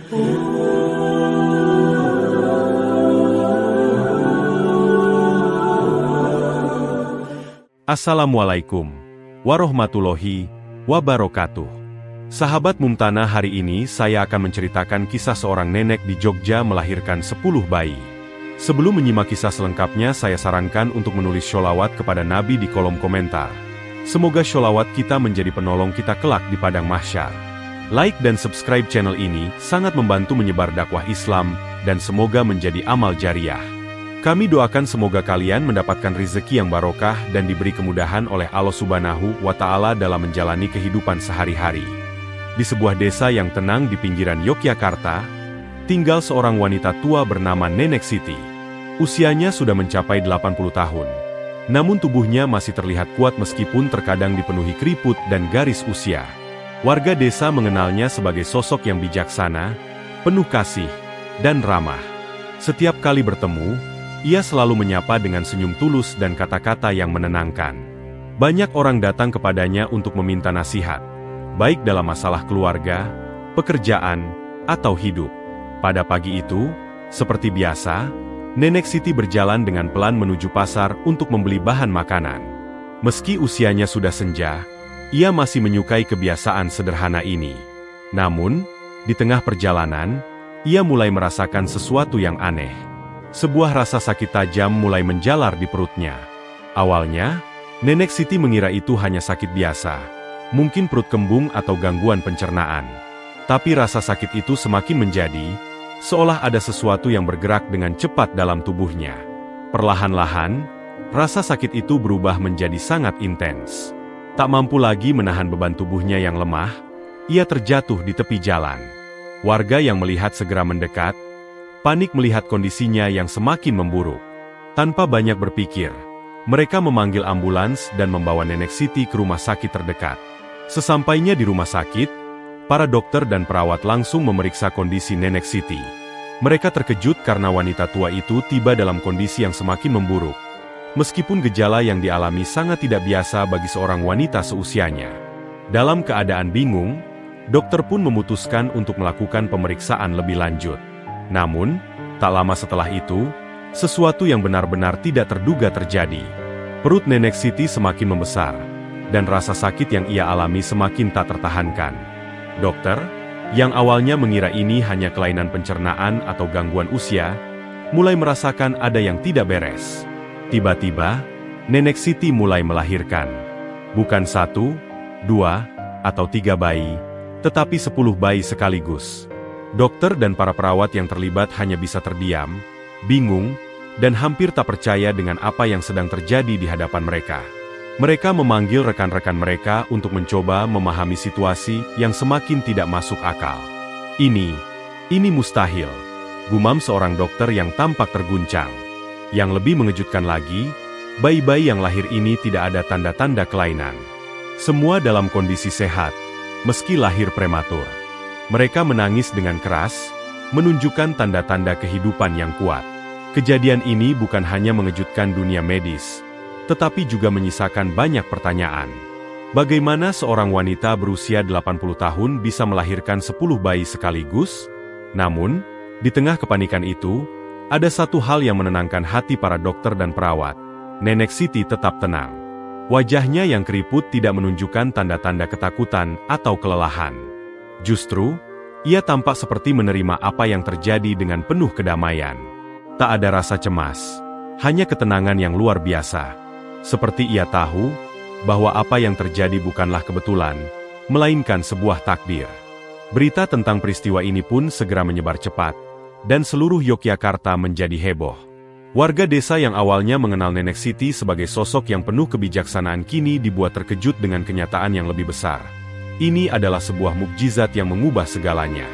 Assalamualaikum warahmatullahi wabarakatuh. Sahabat Mumtana, hari ini saya akan menceritakan kisah seorang nenek di Jogja melahirkan 10 bayi. Sebelum menyimak kisah selengkapnya, saya sarankan untuk menulis sholawat kepada Nabi di kolom komentar. Semoga sholawat kita menjadi penolong kita kelak di padang mahsyar. Like dan subscribe channel ini sangat membantu menyebar dakwah Islam dan semoga menjadi amal jariah. Kami doakan semoga kalian mendapatkan rezeki yang barokah dan diberi kemudahan oleh Allah Subhanahu wa Ta'ala dalam menjalani kehidupan sehari-hari. Di sebuah desa yang tenang di pinggiran Yogyakarta, tinggal seorang wanita tua bernama Nenek Siti. Usianya sudah mencapai 80 tahun. Namun tubuhnya masih terlihat kuat meskipun terkadang dipenuhi keriput dan garis usia. Warga desa mengenalnya sebagai sosok yang bijaksana, penuh kasih, dan ramah. Setiap kali bertemu, ia selalu menyapa dengan senyum tulus dan kata-kata yang menenangkan. Banyak orang datang kepadanya untuk meminta nasihat, baik dalam masalah keluarga, pekerjaan, atau hidup. Pada pagi itu, seperti biasa, Nenek Siti berjalan dengan pelan menuju pasar untuk membeli bahan makanan. Meski usianya sudah senja, ia masih menyukai kebiasaan sederhana ini. Namun, di tengah perjalanan, ia mulai merasakan sesuatu yang aneh. Sebuah rasa sakit tajam mulai menjalar di perutnya. Awalnya, Nenek Siti mengira itu hanya sakit biasa, mungkin perut kembung atau gangguan pencernaan. Tapi rasa sakit itu semakin menjadi, seolah ada sesuatu yang bergerak dengan cepat dalam tubuhnya. Perlahan-lahan, rasa sakit itu berubah menjadi sangat intens. Tak mampu lagi menahan beban tubuhnya yang lemah, ia terjatuh di tepi jalan. Warga yang melihat segera mendekat, panik melihat kondisinya yang semakin memburuk. Tanpa banyak berpikir, mereka memanggil ambulans dan membawa Nenek Siti ke rumah sakit terdekat. Sesampainya di rumah sakit, para dokter dan perawat langsung memeriksa kondisi Nenek Siti. Mereka terkejut karena wanita tua itu tiba dalam kondisi yang semakin memburuk. Meskipun gejala yang dialami sangat tidak biasa bagi seorang wanita seusianya. Dalam keadaan bingung, dokter pun memutuskan untuk melakukan pemeriksaan lebih lanjut. Namun, tak lama setelah itu, sesuatu yang benar-benar tidak terduga terjadi. Perut Nenek Siti semakin membesar, dan rasa sakit yang ia alami semakin tak tertahankan. Dokter, yang awalnya mengira ini hanya kelainan pencernaan atau gangguan usia, mulai merasakan ada yang tidak beres. Tiba-tiba, Nenek Siti mulai melahirkan. Bukan 1, 2, atau 3 bayi, tetapi 10 bayi sekaligus. Dokter dan para perawat yang terlibat hanya bisa terdiam, bingung, dan hampir tak percaya dengan apa yang sedang terjadi di hadapan mereka. Mereka memanggil rekan-rekan mereka untuk mencoba memahami situasi yang semakin tidak masuk akal. Ini mustahil, gumam seorang dokter yang tampak terguncang. Yang lebih mengejutkan lagi, bayi-bayi yang lahir ini tidak ada tanda-tanda kelainan. Semua dalam kondisi sehat, meski lahir prematur. Mereka menangis dengan keras, menunjukkan tanda-tanda kehidupan yang kuat. Kejadian ini bukan hanya mengejutkan dunia medis, tetapi juga menyisakan banyak pertanyaan. Bagaimana seorang wanita berusia 80 tahun bisa melahirkan 10 bayi sekaligus? Namun, di tengah kepanikan itu, ada satu hal yang menenangkan hati para dokter dan perawat. Nenek Siti tetap tenang. Wajahnya yang keriput tidak menunjukkan tanda-tanda ketakutan atau kelelahan. Justru, ia tampak seperti menerima apa yang terjadi dengan penuh kedamaian. Tak ada rasa cemas, hanya ketenangan yang luar biasa. Seperti ia tahu, bahwa apa yang terjadi bukanlah kebetulan, melainkan sebuah takdir. Berita tentang peristiwa ini pun segera menyebar cepat, dan seluruh Yogyakarta menjadi heboh. Warga desa yang awalnya mengenal Nenek Siti sebagai sosok yang penuh kebijaksanaan kini dibuat terkejut dengan kenyataan yang lebih besar. Ini adalah sebuah mukjizat yang mengubah segalanya.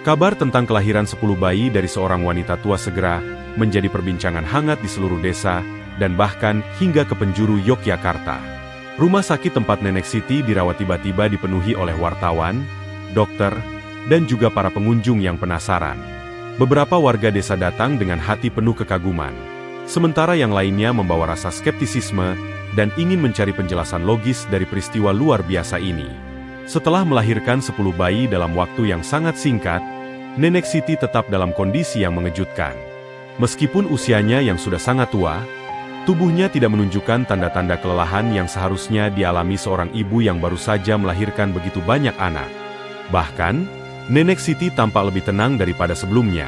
Kabar tentang kelahiran 10 bayi dari seorang wanita tua segera menjadi perbincangan hangat di seluruh desa, dan bahkan hingga ke penjuru Yogyakarta. Rumah sakit tempat Nenek Siti dirawat tiba-tiba dipenuhi oleh wartawan, dokter, dan juga para pengunjung yang penasaran. Beberapa warga desa datang dengan hati penuh kekaguman, sementara yang lainnya membawa rasa skeptisisme dan ingin mencari penjelasan logis dari peristiwa luar biasa ini. Setelah melahirkan 10 bayi dalam waktu yang sangat singkat, Nenek Siti tetap dalam kondisi yang mengejutkan. Meskipun usianya yang sudah sangat tua, tubuhnya tidak menunjukkan tanda-tanda kelelahan yang seharusnya dialami seorang ibu yang baru saja melahirkan begitu banyak anak. Bahkan, Nenek Siti tampak lebih tenang daripada sebelumnya.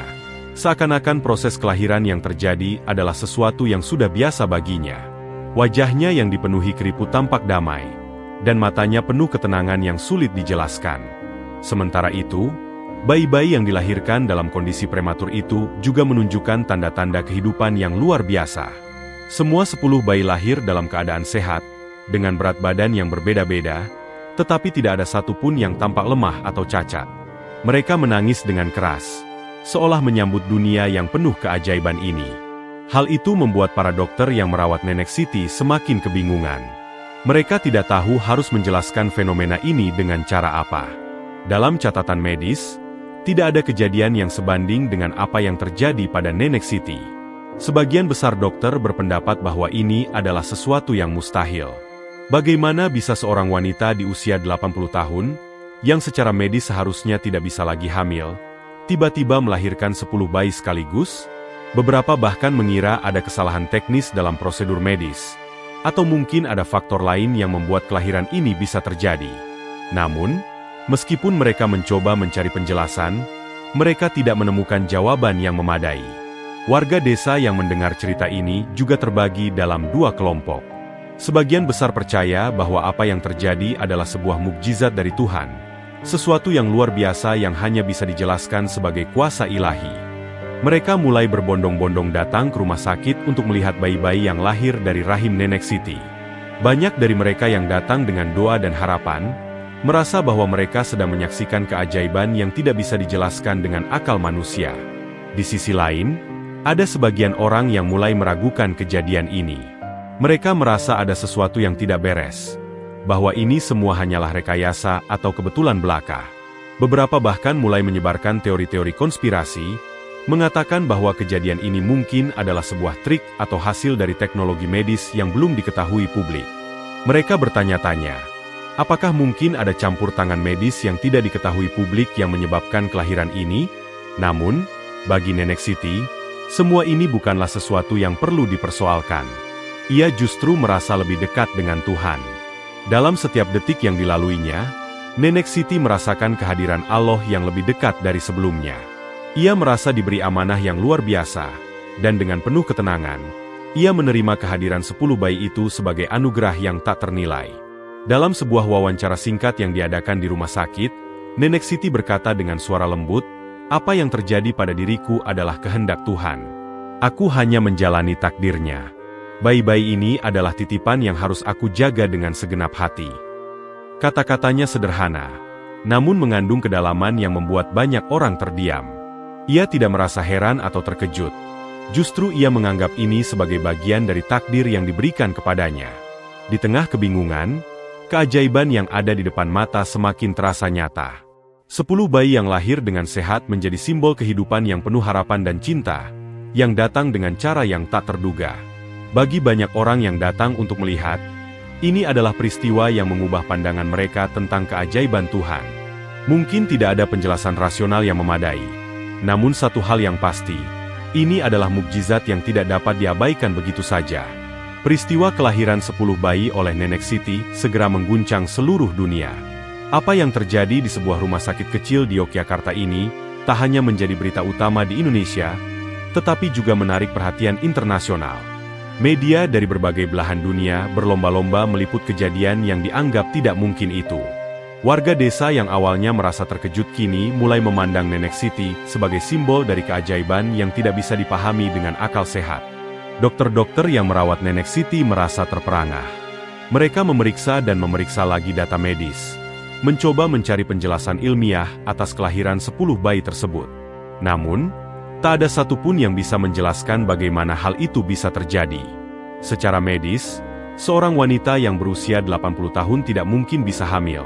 Seakan-akan proses kelahiran yang terjadi adalah sesuatu yang sudah biasa baginya. Wajahnya yang dipenuhi keriput tampak damai, dan matanya penuh ketenangan yang sulit dijelaskan. Sementara itu, bayi-bayi yang dilahirkan dalam kondisi prematur itu juga menunjukkan tanda-tanda kehidupan yang luar biasa. Semua 10 bayi lahir dalam keadaan sehat, dengan berat badan yang berbeda-beda, tetapi tidak ada satupun yang tampak lemah atau cacat. Mereka menangis dengan keras, seolah menyambut dunia yang penuh keajaiban ini. Hal itu membuat para dokter yang merawat Nenek Siti semakin kebingungan. Mereka tidak tahu harus menjelaskan fenomena ini dengan cara apa. Dalam catatan medis, tidak ada kejadian yang sebanding dengan apa yang terjadi pada Nenek Siti. Sebagian besar dokter berpendapat bahwa ini adalah sesuatu yang mustahil. Bagaimana bisa seorang wanita di usia 80 tahun, yang secara medis seharusnya tidak bisa lagi hamil, tiba-tiba melahirkan 10 bayi sekaligus? Beberapa bahkan mengira ada kesalahan teknis dalam prosedur medis, atau mungkin ada faktor lain yang membuat kelahiran ini bisa terjadi. Namun, meskipun mereka mencoba mencari penjelasan, mereka tidak menemukan jawaban yang memadai. Warga desa yang mendengar cerita ini juga terbagi dalam 2 kelompok. Sebagian besar percaya bahwa apa yang terjadi adalah sebuah mukjizat dari Tuhan, sesuatu yang luar biasa yang hanya bisa dijelaskan sebagai kuasa ilahi. Mereka mulai berbondong-bondong datang ke rumah sakit untuk melihat bayi-bayi yang lahir dari rahim Nenek Siti. Banyak dari mereka yang datang dengan doa dan harapan, merasa bahwa mereka sedang menyaksikan keajaiban yang tidak bisa dijelaskan dengan akal manusia. Di sisi lain, ada sebagian orang yang mulai meragukan kejadian ini. Mereka merasa ada sesuatu yang tidak beres, bahwa ini semua hanyalah rekayasa atau kebetulan belaka. Beberapa bahkan mulai menyebarkan teori-teori konspirasi, mengatakan bahwa kejadian ini mungkin adalah sebuah trik atau hasil dari teknologi medis yang belum diketahui publik. Mereka bertanya-tanya, apakah mungkin ada campur tangan medis yang tidak diketahui publik yang menyebabkan kelahiran ini? Namun, bagi Nenek Siti, semua ini bukanlah sesuatu yang perlu dipersoalkan. Ia justru merasa lebih dekat dengan Tuhan. Dalam setiap detik yang dilaluinya, Nenek Siti merasakan kehadiran Allah yang lebih dekat dari sebelumnya. Ia merasa diberi amanah yang luar biasa, dan dengan penuh ketenangan, ia menerima kehadiran 10 bayi itu sebagai anugerah yang tak ternilai. Dalam sebuah wawancara singkat yang diadakan di rumah sakit, Nenek Siti berkata dengan suara lembut, "Apa yang terjadi pada diriku adalah kehendak Tuhan. Aku hanya menjalani takdirnya. Bayi-bayi ini adalah titipan yang harus aku jaga dengan segenap hati." Kata-katanya sederhana, namun mengandung kedalaman yang membuat banyak orang terdiam. Ia tidak merasa heran atau terkejut. Justru ia menganggap ini sebagai bagian dari takdir yang diberikan kepadanya. Di tengah kebingungan, keajaiban yang ada di depan mata semakin terasa nyata. 10 bayi yang lahir dengan sehat menjadi simbol kehidupan yang penuh harapan dan cinta, yang datang dengan cara yang tak terduga. Bagi banyak orang yang datang untuk melihat, ini adalah peristiwa yang mengubah pandangan mereka tentang keajaiban Tuhan. Mungkin tidak ada penjelasan rasional yang memadai, namun satu hal yang pasti, ini adalah mukjizat yang tidak dapat diabaikan begitu saja. Peristiwa kelahiran 10 bayi oleh Nenek Siti segera mengguncang seluruh dunia. Apa yang terjadi di sebuah rumah sakit kecil di Yogyakarta ini tak hanya menjadi berita utama di Indonesia, tetapi juga menarik perhatian internasional. Media dari berbagai belahan dunia berlomba-lomba meliput kejadian yang dianggap tidak mungkin itu. Warga desa yang awalnya merasa terkejut kini mulai memandang Nenek Siti sebagai simbol dari keajaiban yang tidak bisa dipahami dengan akal sehat. Dokter-dokter yang merawat Nenek Siti merasa terperangah. Mereka memeriksa dan memeriksa lagi data medis, mencoba mencari penjelasan ilmiah atas kelahiran 10 bayi tersebut. Namun, tak ada satupun yang bisa menjelaskan bagaimana hal itu bisa terjadi. Secara medis, seorang wanita yang berusia 80 tahun tidak mungkin bisa hamil,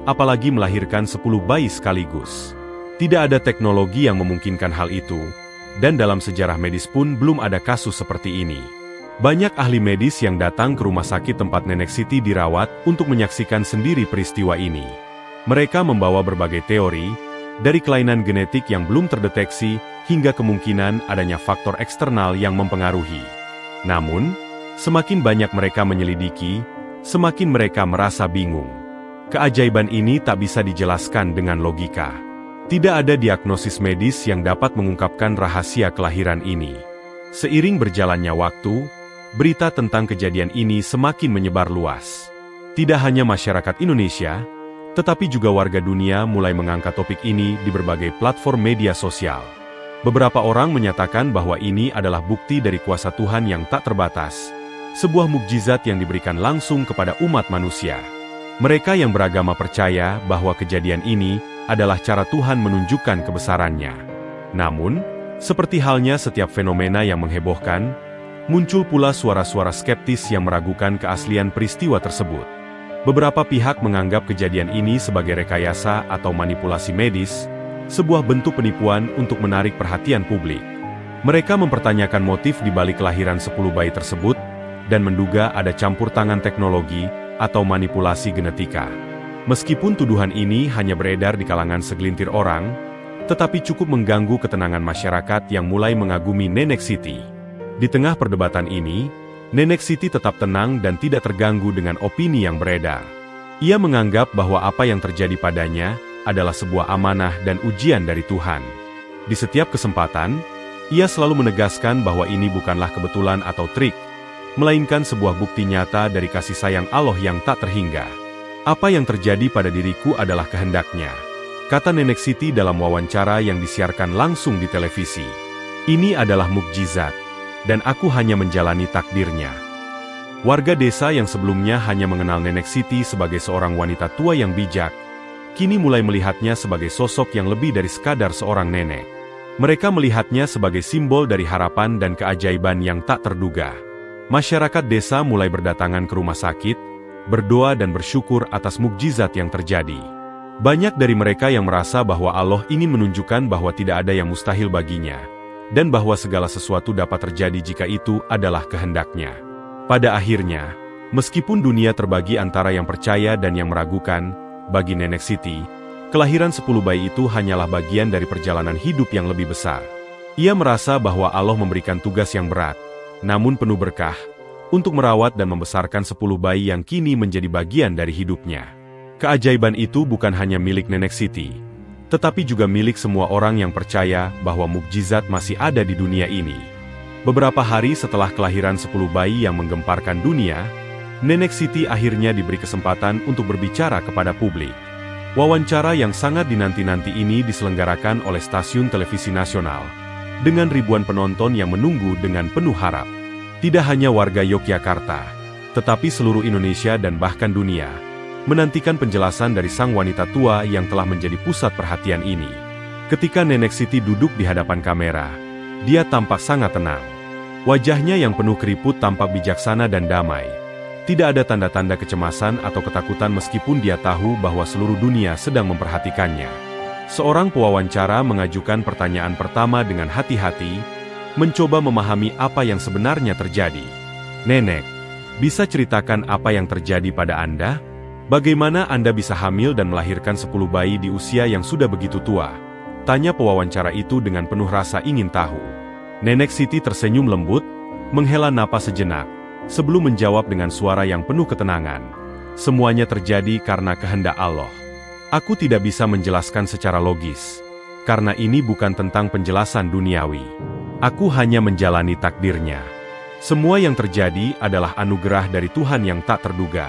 apalagi melahirkan 10 bayi sekaligus. Tidak ada teknologi yang memungkinkan hal itu, dan dalam sejarah medis pun belum ada kasus seperti ini. Banyak ahli medis yang datang ke rumah sakit tempat Nenek Siti dirawat untuk menyaksikan sendiri peristiwa ini. Mereka membawa berbagai teori, dari kelainan genetik yang belum terdeteksi hingga kemungkinan adanya faktor eksternal yang mempengaruhi. Namun, semakin banyak mereka menyelidiki, semakin mereka merasa bingung. Keajaiban ini tak bisa dijelaskan dengan logika. Tidak ada diagnosis medis yang dapat mengungkapkan rahasia kelahiran ini. Seiring berjalannya waktu, berita tentang kejadian ini semakin menyebar luas. Tidak hanya masyarakat Indonesia, tetapi juga warga dunia mulai mengangkat topik ini di berbagai platform media sosial. Beberapa orang menyatakan bahwa ini adalah bukti dari kuasa Tuhan yang tak terbatas, sebuah mukjizat yang diberikan langsung kepada umat manusia. Mereka yang beragama percaya bahwa kejadian ini adalah cara Tuhan menunjukkan kebesarannya. Namun, seperti halnya setiap fenomena yang menghebohkan, muncul pula suara-suara skeptis yang meragukan keaslian peristiwa tersebut. Beberapa pihak menganggap kejadian ini sebagai rekayasa atau manipulasi medis, sebuah bentuk penipuan untuk menarik perhatian publik. Mereka mempertanyakan motif di balik kelahiran 10 bayi tersebut, dan menduga ada campur tangan teknologi atau manipulasi genetika. Meskipun tuduhan ini hanya beredar di kalangan segelintir orang, tetapi cukup mengganggu ketenangan masyarakat yang mulai mengagumi Nenek Siti. Di tengah perdebatan ini, Nenek Siti tetap tenang dan tidak terganggu dengan opini yang beredar. Ia menganggap bahwa apa yang terjadi padanya adalah sebuah amanah dan ujian dari Tuhan. Di setiap kesempatan, ia selalu menegaskan bahwa ini bukanlah kebetulan atau trik, melainkan sebuah bukti nyata dari kasih sayang Allah yang tak terhingga. Apa yang terjadi pada diriku adalah kehendaknya, kata Nenek Siti dalam wawancara yang disiarkan langsung di televisi. Ini adalah mukjizat, dan aku hanya menjalani takdirnya. Warga desa yang sebelumnya hanya mengenal Nenek Siti sebagai seorang wanita tua yang bijak, kini mulai melihatnya sebagai sosok yang lebih dari sekadar seorang nenek. Mereka melihatnya sebagai simbol dari harapan dan keajaiban yang tak terduga. Masyarakat desa mulai berdatangan ke rumah sakit, berdoa dan bersyukur atas mukjizat yang terjadi. Banyak dari mereka yang merasa bahwa Allah ingin menunjukkan bahwa tidak ada yang mustahil baginya, dan bahwa segala sesuatu dapat terjadi jika itu adalah kehendaknya. Pada akhirnya, meskipun dunia terbagi antara yang percaya dan yang meragukan, bagi Nenek Siti, kelahiran 10 bayi itu hanyalah bagian dari perjalanan hidup yang lebih besar. Ia merasa bahwa Allah memberikan tugas yang berat, namun penuh berkah, untuk merawat dan membesarkan 10 bayi yang kini menjadi bagian dari hidupnya. Keajaiban itu bukan hanya milik Nenek Siti, tetapi juga milik semua orang yang percaya bahwa mukjizat masih ada di dunia ini. Beberapa hari setelah kelahiran 10 bayi yang menggemparkan dunia, Nenek Siti akhirnya diberi kesempatan untuk berbicara kepada publik. Wawancara yang sangat dinanti-nanti ini diselenggarakan oleh stasiun televisi nasional, dengan ribuan penonton yang menunggu dengan penuh harap. Tidak hanya warga Yogyakarta, tetapi seluruh Indonesia dan bahkan dunia, menantikan penjelasan dari sang wanita tua yang telah menjadi pusat perhatian ini. Ketika Nenek Siti duduk di hadapan kamera, dia tampak sangat tenang. Wajahnya yang penuh keriput tampak bijaksana dan damai. Tidak ada tanda-tanda kecemasan atau ketakutan meskipun dia tahu bahwa seluruh dunia sedang memperhatikannya. Seorang pewawancara mengajukan pertanyaan pertama dengan hati-hati, mencoba memahami apa yang sebenarnya terjadi. Nenek, bisa ceritakan apa yang terjadi pada Anda? Bagaimana Anda bisa hamil dan melahirkan 10 bayi di usia yang sudah begitu tua? Tanya pewawancara itu dengan penuh rasa ingin tahu. Nenek Siti tersenyum lembut, menghela napas sejenak, sebelum menjawab dengan suara yang penuh ketenangan. Semuanya terjadi karena kehendak Allah. Aku tidak bisa menjelaskan secara logis, karena ini bukan tentang penjelasan duniawi. Aku hanya menjalani takdirnya. Semua yang terjadi adalah anugerah dari Tuhan yang tak terduga.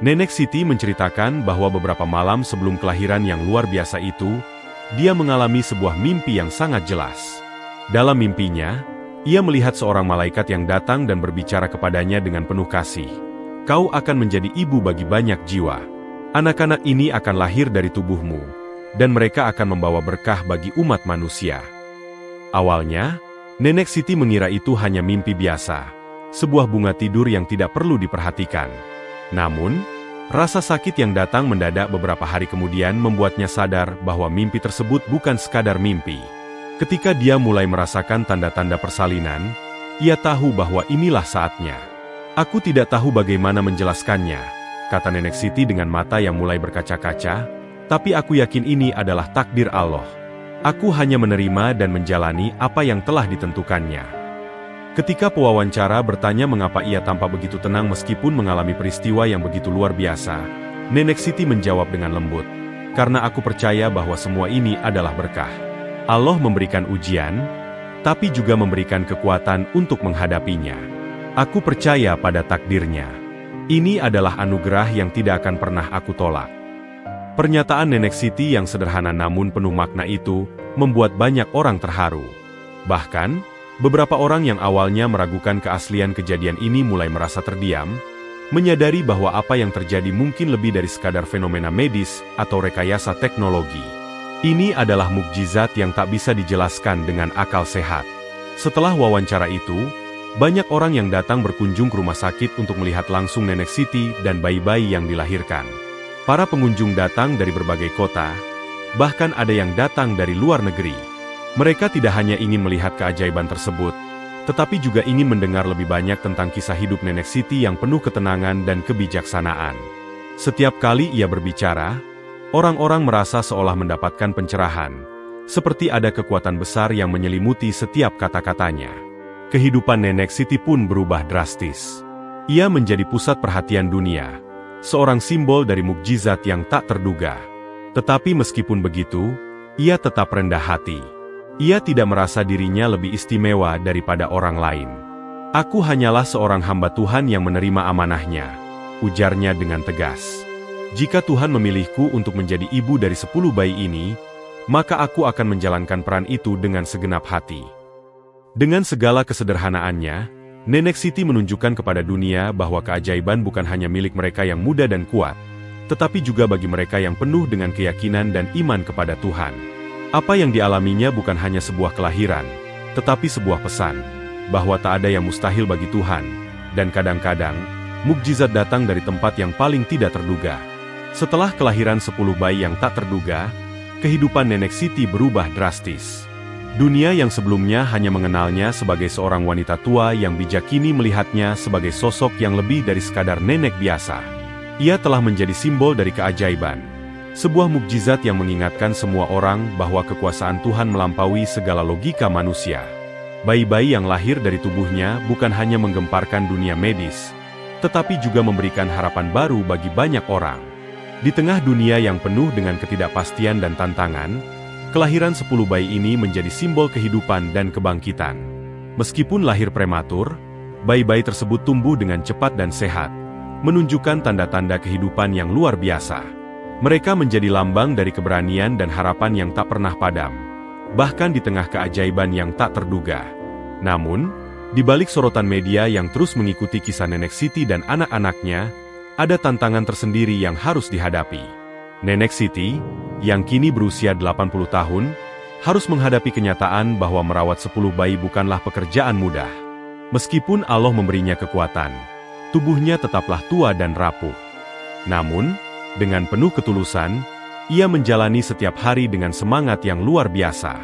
Nenek Siti menceritakan bahwa beberapa malam sebelum kelahiran yang luar biasa itu, dia mengalami sebuah mimpi yang sangat jelas. Dalam mimpinya, ia melihat seorang malaikat yang datang dan berbicara kepadanya dengan penuh kasih. Kau akan menjadi ibu bagi banyak jiwa. Anak-anak ini akan lahir dari tubuhmu, dan mereka akan membawa berkah bagi umat manusia. Awalnya, Nenek Siti mengira itu hanya mimpi biasa, sebuah bunga tidur yang tidak perlu diperhatikan. Namun, rasa sakit yang datang mendadak beberapa hari kemudian membuatnya sadar bahwa mimpi tersebut bukan sekadar mimpi. Ketika dia mulai merasakan tanda-tanda persalinan, ia tahu bahwa inilah saatnya. Aku tidak tahu bagaimana menjelaskannya, kata Nenek Siti dengan mata yang mulai berkaca-kaca, Tapi aku yakin ini adalah takdir Allah. Aku hanya menerima dan menjalani apa yang telah ditentukannya. Ketika pewawancara bertanya mengapa ia tampak begitu tenang meskipun mengalami peristiwa yang begitu luar biasa, Nenek Siti menjawab dengan lembut, "Karena aku percaya bahwa semua ini adalah berkah. Allah memberikan ujian, tapi juga memberikan kekuatan untuk menghadapinya. Aku percaya pada takdirnya. Ini adalah anugerah yang tidak akan pernah aku tolak." Pernyataan Nenek Siti yang sederhana namun penuh makna itu membuat banyak orang terharu. Bahkan, beberapa orang yang awalnya meragukan keaslian kejadian ini mulai merasa terdiam, menyadari bahwa apa yang terjadi mungkin lebih dari sekadar fenomena medis atau rekayasa teknologi. Ini adalah mukjizat yang tak bisa dijelaskan dengan akal sehat. Setelah wawancara itu, banyak orang yang datang berkunjung ke rumah sakit untuk melihat langsung Nenek Siti dan bayi-bayi yang dilahirkan. Para pengunjung datang dari berbagai kota, bahkan ada yang datang dari luar negeri. Mereka tidak hanya ingin melihat keajaiban tersebut, tetapi juga ingin mendengar lebih banyak tentang kisah hidup Nenek Siti yang penuh ketenangan dan kebijaksanaan. Setiap kali ia berbicara, orang-orang merasa seolah mendapatkan pencerahan, seperti ada kekuatan besar yang menyelimuti setiap kata-katanya. Kehidupan Nenek Siti pun berubah drastis. Ia menjadi pusat perhatian dunia, seorang simbol dari mukjizat yang tak terduga. Tetapi meskipun begitu, ia tetap rendah hati. Ia tidak merasa dirinya lebih istimewa daripada orang lain. "Aku hanyalah seorang hamba Tuhan yang menerima amanahnya," ujarnya dengan tegas. "Jika Tuhan memilihku untuk menjadi ibu dari 10 bayi ini, maka aku akan menjalankan peran itu dengan segenap hati." Dengan segala kesederhanaannya, Nenek Siti menunjukkan kepada dunia bahwa keajaiban bukan hanya milik mereka yang muda dan kuat, tetapi juga bagi mereka yang penuh dengan keyakinan dan iman kepada Tuhan. Apa yang dialaminya bukan hanya sebuah kelahiran, tetapi sebuah pesan, bahwa tak ada yang mustahil bagi Tuhan, dan kadang-kadang, mukjizat datang dari tempat yang paling tidak terduga. Setelah kelahiran 10 bayi yang tak terduga, kehidupan Nenek Siti berubah drastis. Dunia yang sebelumnya hanya mengenalnya sebagai seorang wanita tua yang bijak kini melihatnya sebagai sosok yang lebih dari sekadar nenek biasa. Ia telah menjadi simbol dari keajaiban. Sebuah mukjizat yang mengingatkan semua orang bahwa kekuasaan Tuhan melampaui segala logika manusia. Bayi-bayi yang lahir dari tubuhnya bukan hanya menggemparkan dunia medis, tetapi juga memberikan harapan baru bagi banyak orang. Di tengah dunia yang penuh dengan ketidakpastian dan tantangan, kelahiran 10 bayi ini menjadi simbol kehidupan dan kebangkitan. Meskipun lahir prematur, bayi-bayi tersebut tumbuh dengan cepat dan sehat, menunjukkan tanda-tanda kehidupan yang luar biasa. Mereka menjadi lambang dari keberanian dan harapan yang tak pernah padam, bahkan di tengah keajaiban yang tak terduga. Namun, di balik sorotan media yang terus mengikuti kisah Nenek Siti dan anak-anaknya, ada tantangan tersendiri yang harus dihadapi. Nenek Siti, yang kini berusia 80 tahun, harus menghadapi kenyataan bahwa merawat 10 bayi bukanlah pekerjaan mudah. Meskipun Allah memberinya kekuatan, tubuhnya tetaplah tua dan rapuh. Namun, dengan penuh ketulusan, ia menjalani setiap hari dengan semangat yang luar biasa.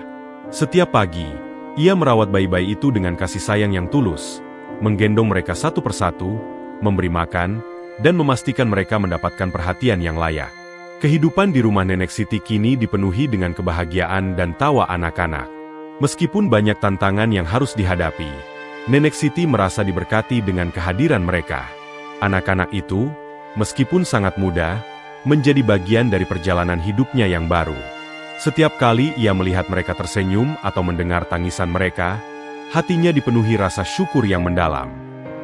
Setiap pagi, ia merawat bayi-bayi itu dengan kasih sayang yang tulus, menggendong mereka satu persatu, memberi makan, dan memastikan mereka mendapatkan perhatian yang layak. Kehidupan di rumah Nenek Siti kini dipenuhi dengan kebahagiaan dan tawa anak-anak. Meskipun banyak tantangan yang harus dihadapi, Nenek Siti merasa diberkati dengan kehadiran mereka. Anak-anak itu, meskipun sangat muda, menjadi bagian dari perjalanan hidupnya yang baru. Setiap kali ia melihat mereka tersenyum atau mendengar tangisan mereka, hatinya dipenuhi rasa syukur yang mendalam.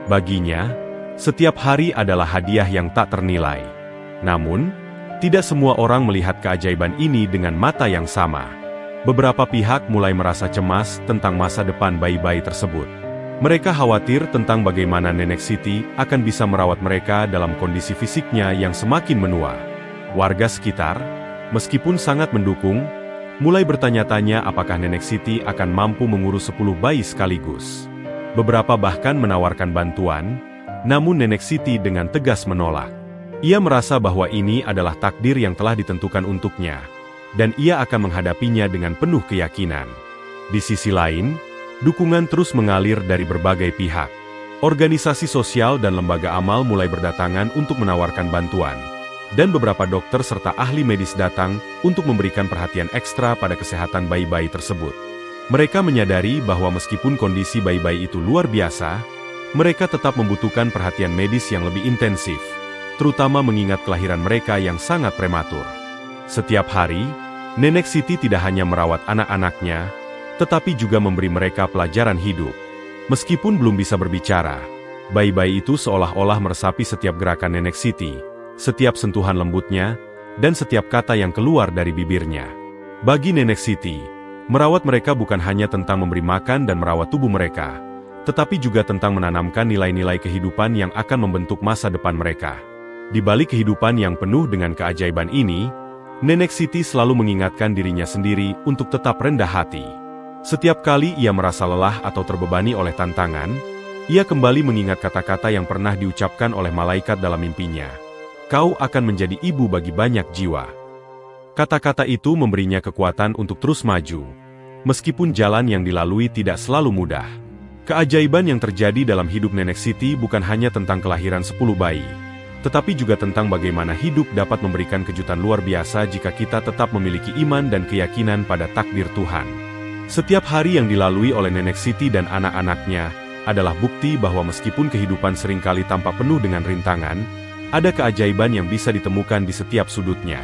Baginya, setiap hari adalah hadiah yang tak ternilai. Namun, tidak semua orang melihat keajaiban ini dengan mata yang sama. Beberapa pihak mulai merasa cemas tentang masa depan bayi-bayi tersebut. Mereka khawatir tentang bagaimana Nenek Siti akan bisa merawat mereka dalam kondisi fisiknya yang semakin menua. Warga sekitar, meskipun sangat mendukung, mulai bertanya-tanya apakah Nenek Siti akan mampu mengurus 10 bayi sekaligus. Beberapa bahkan menawarkan bantuan, namun Nenek Siti dengan tegas menolak. Ia merasa bahwa ini adalah takdir yang telah ditentukan untuknya, dan ia akan menghadapinya dengan penuh keyakinan. Di sisi lain, dukungan terus mengalir dari berbagai pihak. Organisasi sosial dan lembaga amal mulai berdatangan untuk menawarkan bantuan, dan beberapa dokter serta ahli medis datang untuk memberikan perhatian ekstra pada kesehatan bayi-bayi tersebut. Mereka menyadari bahwa meskipun kondisi bayi-bayi itu luar biasa, mereka tetap membutuhkan perhatian medis yang lebih intensif, terutama mengingat kelahiran mereka yang sangat prematur. Setiap hari, Nenek Siti tidak hanya merawat anak-anaknya, tetapi juga memberi mereka pelajaran hidup. Meskipun belum bisa berbicara, bayi-bayi itu seolah-olah meresapi setiap gerakan Nenek Siti, setiap sentuhan lembutnya, dan setiap kata yang keluar dari bibirnya. Bagi Nenek Siti, merawat mereka bukan hanya tentang memberi makan dan merawat tubuh mereka, tetapi juga tentang menanamkan nilai-nilai kehidupan yang akan membentuk masa depan mereka. Di balik kehidupan yang penuh dengan keajaiban ini, Nenek Siti selalu mengingatkan dirinya sendiri untuk tetap rendah hati. Setiap kali ia merasa lelah atau terbebani oleh tantangan, ia kembali mengingat kata-kata yang pernah diucapkan oleh malaikat dalam mimpinya. Kau akan menjadi ibu bagi banyak jiwa. Kata-kata itu memberinya kekuatan untuk terus maju, meskipun jalan yang dilalui tidak selalu mudah. Keajaiban yang terjadi dalam hidup Nenek Siti bukan hanya tentang kelahiran 10 bayi, tetapi juga tentang bagaimana hidup dapat memberikan kejutan luar biasa jika kita tetap memiliki iman dan keyakinan pada takdir Tuhan. Setiap hari yang dilalui oleh Nenek Siti dan anak-anaknya adalah bukti bahwa meskipun kehidupan seringkali tampak penuh dengan rintangan, ada keajaiban yang bisa ditemukan di setiap sudutnya.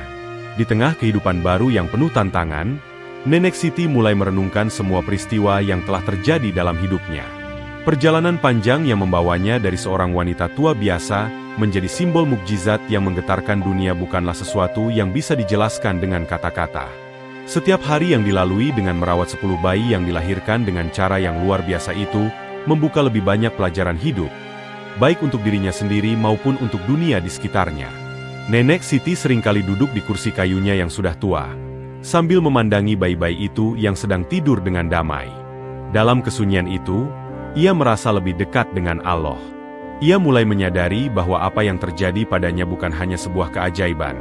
Di tengah kehidupan baru yang penuh tantangan, Nenek Siti mulai merenungkan semua peristiwa yang telah terjadi dalam hidupnya. Perjalanan panjang yang membawanya dari seorang wanita tua biasa menjadi simbol mukjizat yang menggetarkan dunia bukanlah sesuatu yang bisa dijelaskan dengan kata-kata. Setiap hari yang dilalui dengan merawat 10 bayi yang dilahirkan dengan cara yang luar biasa itu, membuka lebih banyak pelajaran hidup, baik untuk dirinya sendiri maupun untuk dunia di sekitarnya. Nenek Siti seringkali duduk di kursi kayunya yang sudah tua, sambil memandangi bayi-bayi itu yang sedang tidur dengan damai. Dalam kesunyian itu, ia merasa lebih dekat dengan Allah. Ia mulai menyadari bahwa apa yang terjadi padanya bukan hanya sebuah keajaiban,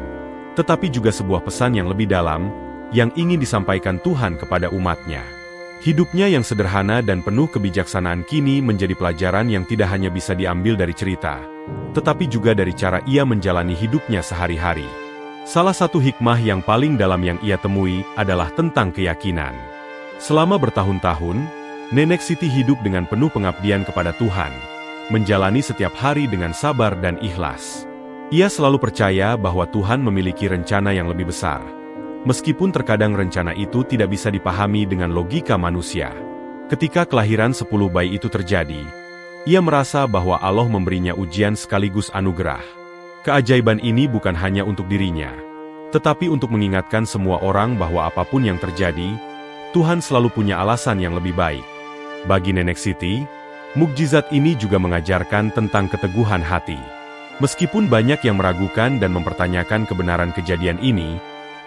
tetapi juga sebuah pesan yang lebih dalam, yang ingin disampaikan Tuhan kepada umatnya. Hidupnya yang sederhana dan penuh kebijaksanaan kini menjadi pelajaran yang tidak hanya bisa diambil dari cerita, tetapi juga dari cara ia menjalani hidupnya sehari-hari. Salah satu hikmah yang paling dalam yang ia temui adalah tentang keyakinan. Selama bertahun-tahun, Nenek Siti hidup dengan penuh pengabdian kepada Tuhan, menjalani setiap hari dengan sabar dan ikhlas. Ia selalu percaya bahwa Tuhan memiliki rencana yang lebih besar, meskipun terkadang rencana itu tidak bisa dipahami dengan logika manusia. Ketika kelahiran 10 bayi itu terjadi, ia merasa bahwa Allah memberinya ujian sekaligus anugerah. Keajaiban ini bukan hanya untuk dirinya, tetapi untuk mengingatkan semua orang bahwa apapun yang terjadi, Tuhan selalu punya alasan yang lebih baik. Bagi Nenek Siti, mukjizat ini juga mengajarkan tentang keteguhan hati. Meskipun banyak yang meragukan dan mempertanyakan kebenaran kejadian ini,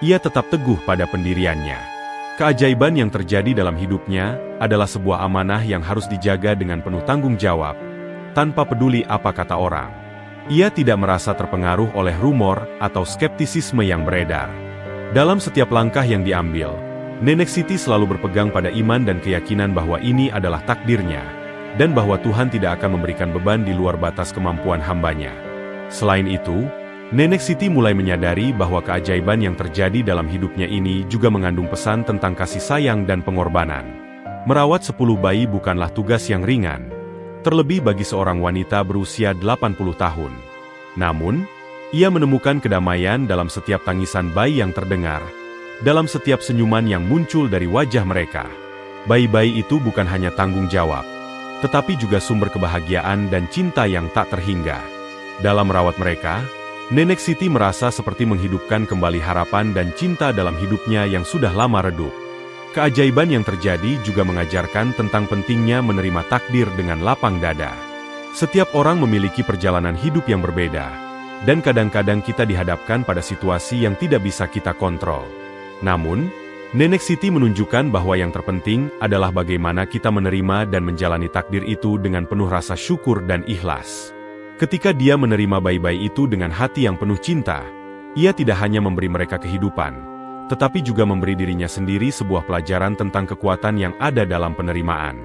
ia tetap teguh pada pendiriannya. Keajaiban yang terjadi dalam hidupnya adalah sebuah amanah yang harus dijaga dengan penuh tanggung jawab, tanpa peduli apa kata orang. Ia tidak merasa terpengaruh oleh rumor atau skeptisisme yang beredar. Dalam setiap langkah yang diambil, Nenek Siti selalu berpegang pada iman dan keyakinan bahwa ini adalah takdirnya, dan bahwa Tuhan tidak akan memberikan beban di luar batas kemampuan hambanya. Selain itu, Nenek Siti mulai menyadari bahwa keajaiban yang terjadi dalam hidupnya ini juga mengandung pesan tentang kasih sayang dan pengorbanan. Merawat 10 bayi bukanlah tugas yang ringan, terlebih bagi seorang wanita berusia 80 tahun. Namun, ia menemukan kedamaian dalam setiap tangisan bayi yang terdengar, dalam setiap senyuman yang muncul dari wajah mereka. Bayi-bayi itu bukan hanya tanggung jawab, tetapi juga sumber kebahagiaan dan cinta yang tak terhingga. Dalam merawat mereka, Nenek Siti merasa seperti menghidupkan kembali harapan dan cinta dalam hidupnya yang sudah lama redup. Keajaiban yang terjadi juga mengajarkan tentang pentingnya menerima takdir dengan lapang dada. Setiap orang memiliki perjalanan hidup yang berbeda, dan kadang-kadang kita dihadapkan pada situasi yang tidak bisa kita kontrol. Namun, Nenek Siti menunjukkan bahwa yang terpenting adalah bagaimana kita menerima dan menjalani takdir itu dengan penuh rasa syukur dan ikhlas. Ketika dia menerima bayi-bayi itu dengan hati yang penuh cinta, ia tidak hanya memberi mereka kehidupan, tetapi juga memberi dirinya sendiri sebuah pelajaran tentang kekuatan yang ada dalam penerimaan.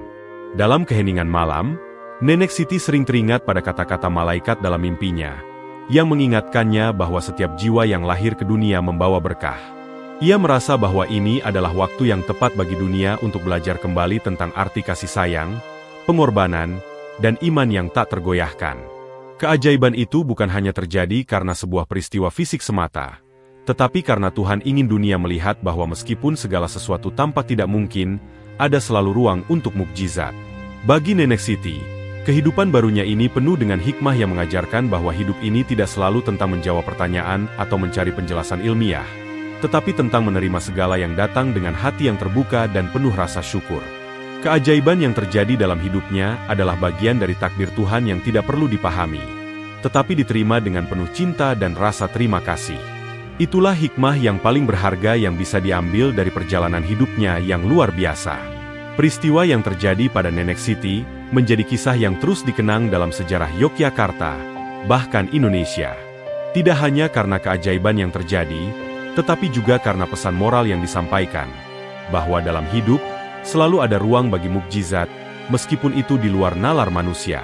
Dalam keheningan malam, Nenek Siti sering teringat pada kata-kata malaikat dalam mimpinya, yang mengingatkannya bahwa setiap jiwa yang lahir ke dunia membawa berkah. Ia merasa bahwa ini adalah waktu yang tepat bagi dunia untuk belajar kembali tentang arti kasih sayang, pengorbanan, dan iman yang tak tergoyahkan. Keajaiban itu bukan hanya terjadi karena sebuah peristiwa fisik semata, tetapi karena Tuhan ingin dunia melihat bahwa meskipun segala sesuatu tampak tidak mungkin, ada selalu ruang untuk mukjizat. Bagi Nenek Siti, kehidupan barunya ini penuh dengan hikmah yang mengajarkan bahwa hidup ini tidak selalu tentang menjawab pertanyaan atau mencari penjelasan ilmiah, tetapi tentang menerima segala yang datang dengan hati yang terbuka dan penuh rasa syukur. Keajaiban yang terjadi dalam hidupnya adalah bagian dari takdir Tuhan yang tidak perlu dipahami, tetapi diterima dengan penuh cinta dan rasa terima kasih. Itulah hikmah yang paling berharga yang bisa diambil dari perjalanan hidupnya yang luar biasa. Peristiwa yang terjadi pada Nenek Siti menjadi kisah yang terus dikenang dalam sejarah Yogyakarta, bahkan Indonesia. Tidak hanya karena keajaiban yang terjadi, tetapi juga karena pesan moral yang disampaikan, bahwa dalam hidup selalu ada ruang bagi mukjizat, meskipun itu di luar nalar manusia.